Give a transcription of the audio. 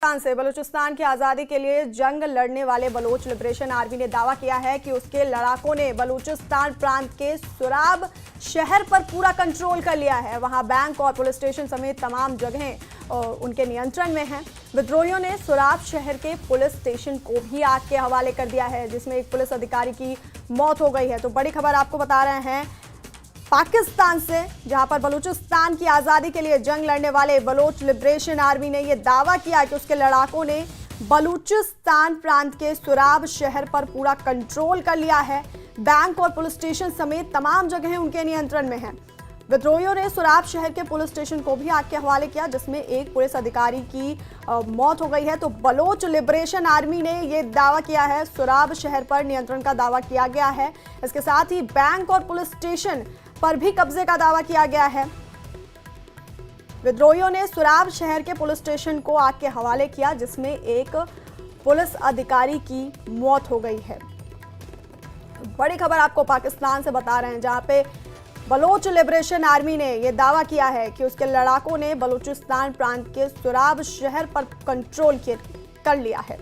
पाकिस्तान से बलूचिस्तान की आज़ादी के लिए जंग लड़ने वाले बलोच लिबरेशन आर्मी ने दावा किया है कि उसके लड़ाकों ने बलूचिस्तान प्रांत के सुराब शहर पर पूरा कंट्रोल कर लिया है। वहां बैंक और पुलिस स्टेशन समेत तमाम जगहें उनके नियंत्रण में हैं। विद्रोहियों ने सुराब शहर के पुलिस स्टेशन को भी आग के हवाले कर दिया है, जिसमें एक पुलिस अधिकारी की मौत हो गई है। तो बड़ी खबर आपको बता रहे हैं पाकिस्तान से, जहां पर बलूचिस्तान की आज़ादी के लिए जंग लड़ने वाले बलोच लिबरेशन आर्मी ने यह दावा किया कि उसके लड़ाकों ने बलूचिस्तान प्रांत के सुराब शहर पर पूरा कंट्रोल कर लिया है। बैंक और पुलिस स्टेशन समेत तमाम जगहें उनके नियंत्रण में हैं। विद्रोहियों ने सुराब शहर के पुलिस स्टेशन को भी आग के हवाले किया, जिसमें एक पुलिस अधिकारी की मौत हो गई है। तो बलोच लिबरेशन आर्मी ने यह दावा किया है, सुराब शहर पर नियंत्रण का दावा किया गया है। इसके साथ ही बैंक और पुलिस स्टेशन पर भी कब्जे का दावा किया गया है। विद्रोहियों ने सुराब शहर के पुलिस स्टेशन को आग के हवाले किया, जिसमें एक पुलिस अधिकारी की मौत हो गई है। बड़ी खबर आपको पाकिस्तान से बता रहे हैं, जहां पे बलोच लिबरेशन आर्मी ने यह दावा किया है कि उसके लड़ाकों ने बलूचिस्तान प्रांत के सुराब शहर पर कंट्रोल कर लिया है।